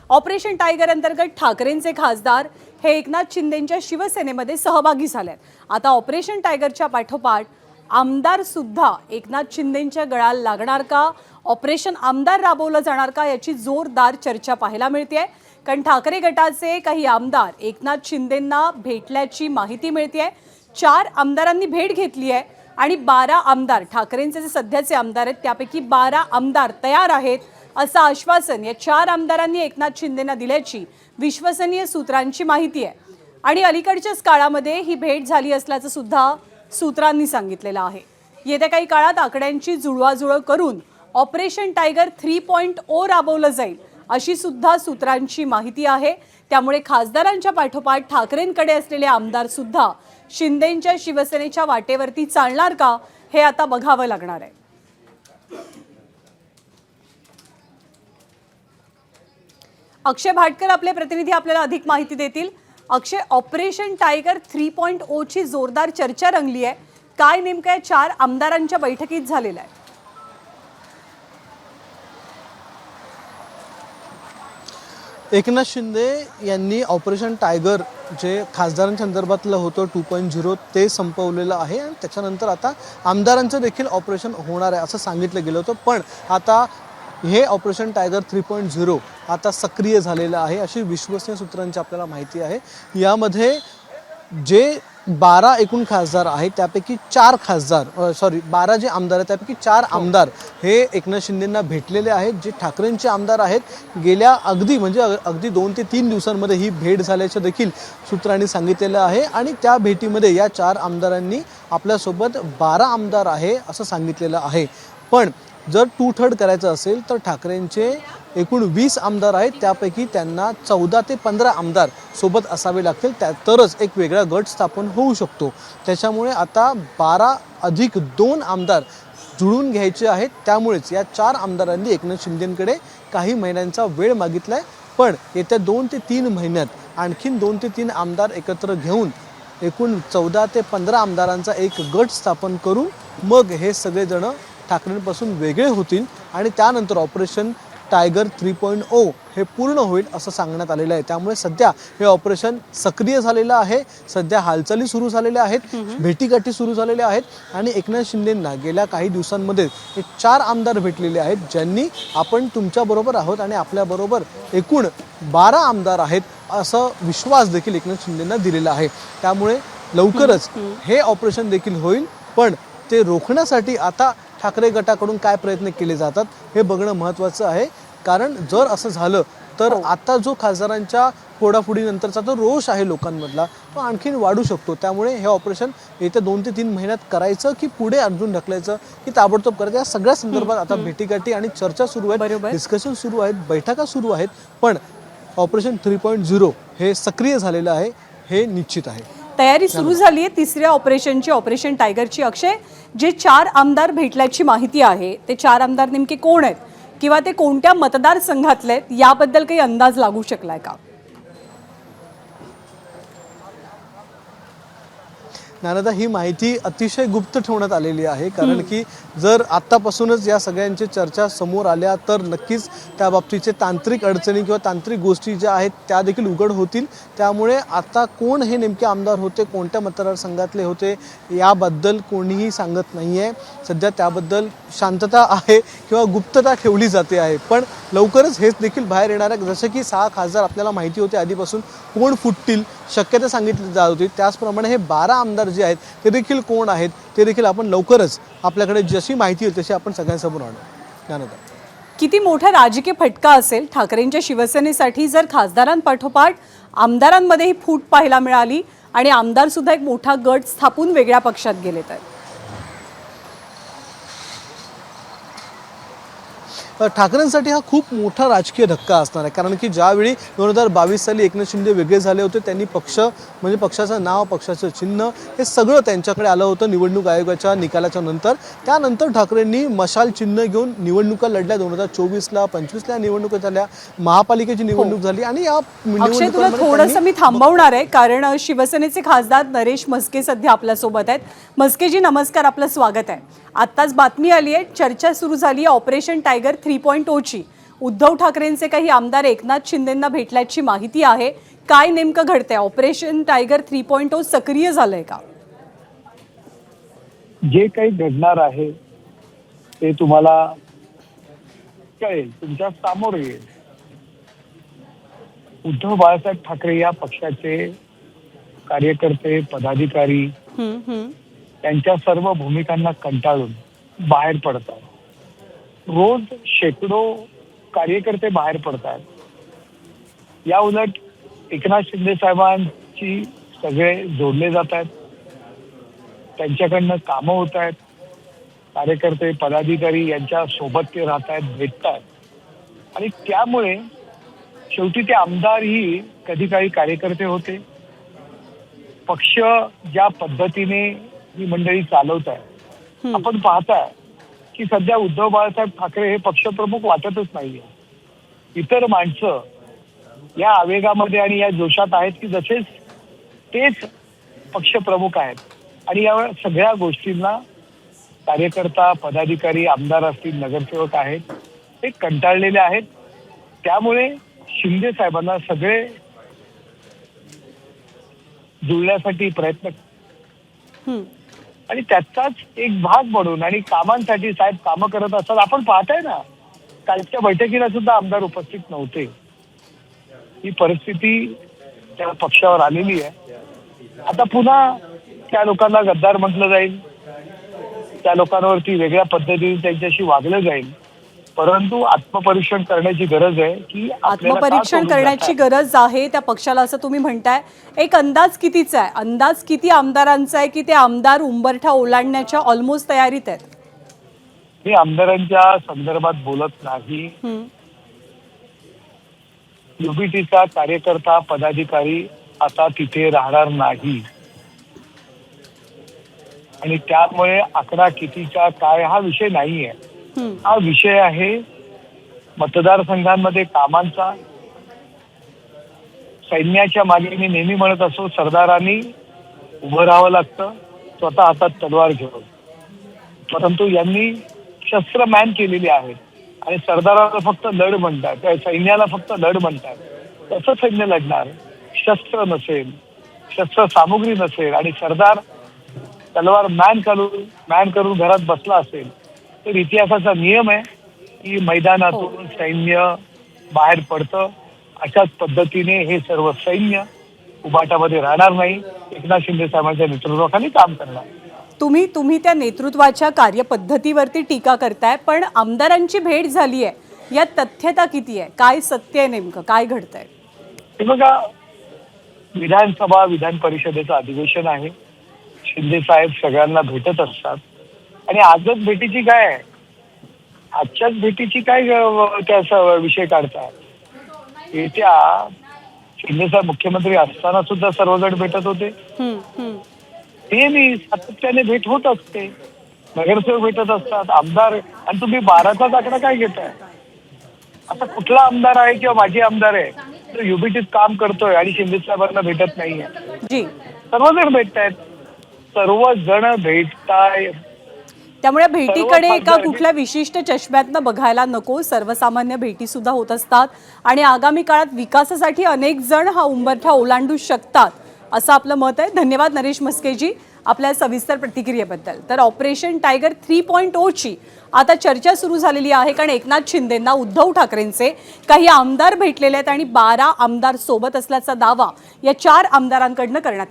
Operation tiger अंतर्गत ठाकरेंचे खासदार हे एकनाथ शिंदेंच्या शिवसेनेमध्ये सहभागी झालेत। आता ऑपरेशन टायगरच्या पाठोपाठ आमदार सुद्धा एकनाथ शिंदेंच्या गळाला लागणार का, ऑपरेशन आमदार राबवलं जाणार का याची जोरदार चर्चा पाहायला मिळते। कारण ठाकरे गटाचे काही आमदार एकनाथ शिंदेंना भेटल्याची माहिती मिळते। 4 आमदारांनी भेट घेतली आहे आणि 12 आमदार ठाकरेंचे जे सध्याचे आमदार आहेत त्यापैकी 12 आमदार तयार आहेत असं आश्वासन या 4 आमदारांनी एकनाथ शिंदेंना दिल्याची विश्वसनीय सूत्रांची माहिती आहे। आणि अलीकडच्याच काळामध्ये ही भेट झाली असल्याचं सुद्धा सूत्रांनी सांगितलेलं आहे। येत्या काही काळात आकड्यांची जुळवाजुळव करून ऑपरेशन टायगर 3.0 राबवलं जाईल अशी सुद्धा सूत्रांची माहिती आहे। त्यामुळे खासदारांच्या पाठोपाठ ठाकरेंकडे असलेले आमदार सुद्धा शिंदेंच्या शिवसेनेच्या वाटेवरती चालणार का हे आता बघावं लागणार आहे। अक्षय भाटकर आपले प्रतिनिधी आपल्याला अधिक माहिती देतील। अक्षय, ऑपरेशन टायगर 3.0 ची जोरदार चर्चा रंगली आहे, काय नेमकं 4 आमदारांच्या बैठकीत झालेलं आहे? एकनाथ शिंदे यांनी ऑपरेशन टायगर जे खासदारांच्या संदर्भातलं होतं 2.0 ते संपवलेलं आहे आणि त्याच्यानंतर आता आमदारांचं देखील ऑपरेशन होणार आहे असं सांगितलं गेलं होतं। पण आता हे ऑपरेशन टायगर 3.0 आता सक्रिय झालेलं आहे अशी विश्वसनीय सूत्रांची आपल्याला माहिती आहे। यामध्ये जे 12 एकूण खासदार आहेत त्यापैकी 12 जे आमदार आहेत त्यापैकी 4 आमदार हे एकनाथ शिंदेंना भेटलेले आहेत। जे ठाकरेंचे आमदार आहेत गेल्या अगदी 2 ते 3 दिवसांमध्ये ही भेट झाल्याचं देखील सूत्रांनी सांगितलेलं आहे आणि त्या भेटीमध्ये या 4 आमदारांनी आपल्यासोबत 12 आमदार आहे असं सांगितलेलं आहे। पण जर 2/3 करायचं असेल तर ठाकरेंचे एकूण 20 आमदार आहेत त्यापैकी त्यांना 14 ते 15 आमदार सोबत असावे लागतील, तरच एक वेगळा गट स्थापन होऊ शकतो। त्याच्यामुळे आता 12 अधिक 2 आमदार जुळून घ्यायचे आहेत। त्यामुळेच या 4 आमदारांनी एकनाथ शिंदेंकडे काही महिन्यांचा वेळ मागितलाय। पण येत्या 2 ते 3 महिन्यात आणखीन 2 ते 3 आमदार एकत्र घेऊन एकूण 14 ते 15 आमदारांचा एक गट स्थापन करून मग हे सगळेजण ठाकरेंपासून वेगळे होतील आणि त्यानंतर ऑपरेशन टायगर 3.0 हे पूर्ण होईल असं सांगण्यात आलेलं आहे। त्यामुळे सध्या हे ऑपरेशन सक्रिय झालेलं आहे, सध्या हालचाली सुरू झालेल्या आहेत, भेटीगाठी सुरू झालेल्या आहेत आणि एकनाथ शिंदेंना गेल्या काही दिवसांमध्ये हे 4 आमदार भेटलेले आहेत ज्यांनी आपण तुमच्याबरोबर आहोत आणि आपल्याबरोबर एकूण 12 आमदार आहेत असं विश्वास देखील एकनाथ शिंदेंना दिलेला आहे। त्यामुळे लवकरच हे ऑपरेशन देखील होईल। पण ते रोखण्यासाठी आता ठाकरे गटाकडून काय प्रयत्न केले जातात हे बघणं महत्त्वाचं आहे। कारण जर असं झालं तर आता जो खासदारांच्या फोडाफोडीनंतरचा तो रोष आहे लोकांमधला तो आणखीन वाढू शकतो। त्यामुळे हे ऑपरेशन येत्या 2 ते 3 महिन्यात करायचं की पुढे अजून ढकलायचं की ताबडतोब करायचं या सगळ्या संदर्भात आता भेटीगाठी आणि चर्चा सुरू आहेत, डिस्कशन सुरू आहेत, बैठका सुरू आहेत। पण ऑपरेशन 3.0 हे सक्रिय झालेलं आहे हे निश्चित आहे। तयारी सुरू झाली आहे तिसऱ्या ऑपरेशनची, ऑपरेशन टायगरची। अक्षय, जे 4 आमदार भेटल्याची माहिती आहे ते 4 आमदार नेमके कोण आहेत किंवा ते कोणत्या मतदारसंघातले आहेत याबद्दल काही अंदाज लागू शकलाय का? नानदा, ही माहिती अतिशय गुप्त ठेवण्यात आलेली आहे। कारण की जर आत्तापासूनच या सगळ्यांची चर्चा समोर आल्या तर नक्कीच त्या बाबतीचे तांत्रिक अडचणी किंवा तांत्रिक गोष्टी ज्या आहेत त्या देखील उघड होतील। त्यामुळे आता कोण हे नेमके आमदार होते, कोणत्या मतदारसंघातले होते याबद्दल कोणीही सांगत नाही आहे। सध्या त्याबद्दल शांतता आहे किंवा गुप्तता ठेवली जाते आहे। पण लवकरच हेच देखील बाहेर येणार आहे। जसं की 6 खासदार आपल्याला माहिती होते आधीपासून कोण फुटतील शक्यता सांगितली जात होती, त्याचप्रमाणे हे 12 आमदार जे आहेत ते देखील कोण आहेत ते देखील आपण लवकरच आपल्याकडे जशी माहिती येईल तशी आपण सगळ्यांसमोर आणू। किती मोठा राजकीय फटका असेल ठाकरेंच्या शिवसेनेसाठी जर खासदारांपाठोपाठ आमदारांमध्येही फूट पाहायला मिळाली आणि आमदार सुद्धा एक मोठा गट स्थापून वेगळ्या पक्षात गेले तर? ठाकरेंसाठी हा खूप मोठा राजकीय धक्का असणार आहे। कारण की ज्यावेळी 2022 साली एकनाथ शिंदे वेगळे झाले होते त्यांनी पक्ष म्हणजे पक्षाचं नाव, पक्षाचं चिन्ह हे सगळं त्यांच्याकडे आलं होतं निवडणूक आयोगाच्या निकालाच्या नंतर। त्यानंतर ठाकरेंनी मशाल चिन्ह घेऊन निवडणुका लढल्या। 2024ला 25ला निवडणुका झाल्या, महापालिकेची निवडणूक झाली आणि या अक्षय, तुला थोडंसं मी थांबवणार आहे कारण शिवसेनेचे खासदार नरेश म्हस्के सध्या आपल्यासोबत आहेत। म्हस्केजी नमस्कार, आपलं स्वागत आहे। आत्ताच बातमी आली आहे, चर्चा सुरू झाली आहे ऑपरेशन टायगर 3.0 ची। उद्धव ठाकरेंचे काही आमदार एकनाथ शिंदेंना भेटल्याची माहिती आहे. काय नेमकं घडतंय? ऑपरेशन टायगर 3.0 सक्रिय झालंय का? जे काही घडणार आहे ते तुम्हाला कळेल, तुमच्या समोर येईल. उद्धव बाळासाहेब ठाकरे या पक्षाचे कार्यकर्ते, पदाधिकारी त्यांच्या सर्व भूमिकांना कंटाळून बाहेर पडतात. रोज शेकडो कार्यकर्ते बाहेर पडतात. या उलट एकनाथ शिंदे साहेबांची सगळे जोडले जात आहेत, त्यांच्याकडनं कामं होत आहेत. कार्यकर्ते, पदाधिकारी यांच्या सोबत ते राहत आहेत, भेटतात आणि त्यामुळे शेवटी ते आमदारही कधी काही कार्यकर्ते होते. पक्ष ज्या पद्धतीने ही मंडळी चालवत आहे, आपण पाहताय की सध्या उद्धव बाळासाहेब ठाकरे हे पक्षप्रमुख वाटतच नाहीये. इतर माणसं या आवेगामध्ये आणि या जोशात आहेत की जसे तेच पक्षप्रमुख आहेत. आणि या सगळ्या गोष्टींना कार्यकर्ता, पदाधिकारी, आमदार असतील, नगरसेवक आहेत, ते कंटाळलेले आहेत. त्यामुळे शिंदे साहेबांना सगळे जुळण्यासाठी प्रयत्न आणि त्याचाच एक भाग म्हणून आणि कामांसाठी साहेब कामं करत असतात. आपण पाहताय ना, कालच्या बैठकीला सुद्धा आमदार उपस्थित नव्हते. ही परिस्थिती त्या पक्षावर आलेली आहे. आता पुन्हा त्या लोकांना गद्दार म्हटलं जाईल, त्या लोकांवरती वेगळ्या पद्धतीने त्यांच्याशी वागलं जाईल. परंतु आत्मपरीक्षण करण्याची गरज आहे की आत्मपरीक्षण करण्याची गरज आहे त्या पक्षाला, असं तुम्ही म्हणताय. एक अंदाज कितीचा आहे? अंदाज किती आमदारांचा आहे की ते आमदार उंबरठा ओलांडण्याच्या ऑलमोस्ट तयारीत आहेत? मी आमदारांच्या संदर्भात बोलत नाही. युबीटीचा कार्यकर्ता, पदाधिकारी आता तिथे राहणार नाही आणि त्यामुळे आकडा कितीचा काय हा विषय नाहीये. हा विषय आहे मतदारसंघांमध्ये कामांचा. सैन्याच्या मागे मी नेहमी म्हणत असो, सरदारांनी उभं राहावं लागतं स्वतः हातात तलवार घेऊन. परंतु यांनी शस्त्र मॅन केलेली आहेत आणि सरदाराला फक्त लढ म्हणतात, सैन्याला फक्त लढ म्हणतात. कसं सैन्य लढणार? शस्त्र नसेल, शस्त्र सामुग्री नसेल आणि सरदार तलवार मॅन करून घरात बसला असेल तर इतिहासाचा नियम आहे की मैदानातून सैन्य बाहेर पडतं. अशाच पद्धतीने हे सर्व सैन्य उभाटामध्ये राहणार नाही. एकनाथ शिंदे साहेबांच्या नेतृत्वाखाली काम करणार. तुम्ही त्या नेतृत्वाच्या कार्यपद्धतीवरती टीका करताय, पण आमदारांची भेट झाली आहे, यात तथ्यता किती आहे? काय सत्य आहे? नेमकं काय घडतंय? हे बघा, विधानसभा, विधान परिषदेचं अधिवेशन आहे. शिंदे साहेब सगळ्यांना भेटत असतात आणि आजच भेटीची काय आहे? आजच्याच भेटीची काय त्याचा विषय काढतात? येत्या शिंदे साहेब मुख्यमंत्री असताना सुद्धा सर्वजण भेटत होते. ते मी सातत्याने भेट होत असते. नगरसेवक भेटत असतात, आमदार. आणि तुम्ही 12चा आकडा काय घेताय? आता कुठला आमदार आहे किंवा माझे आमदार आहे तो युबीटीत काम करतोय आणि शिंदे साहेबांना भेटत नाहीये? सर्वजण भेटतायत, सर्वजण भेटताय. त्यामुळे भेटीकडे एका कुठल्या विशिष्ट चष्म्यातनं बघायला नको. सर्वसामान्य भेटी सुद्धा होत असतात आणि आगामी काळात विकासासाठी अनेक जण हा उंबरठा ओलांडू शकतात, असं आपलं मत आहे. धन्यवाद नरेश म्हस्केजी आपल्या सविस्तर प्रतिक्रियेबद्दल. तर ऑपरेशन टायगर 3.0 ची आता चर्चा सुरू झालेली आहे, कारण एकनाथ शिंदेंना उद्धव ठाकरेंचे काही आमदार भेटलेले आहेत आणि 12 आमदार सोबत असल्याचा दावा या 4 आमदारांकडनं करण्यात आला.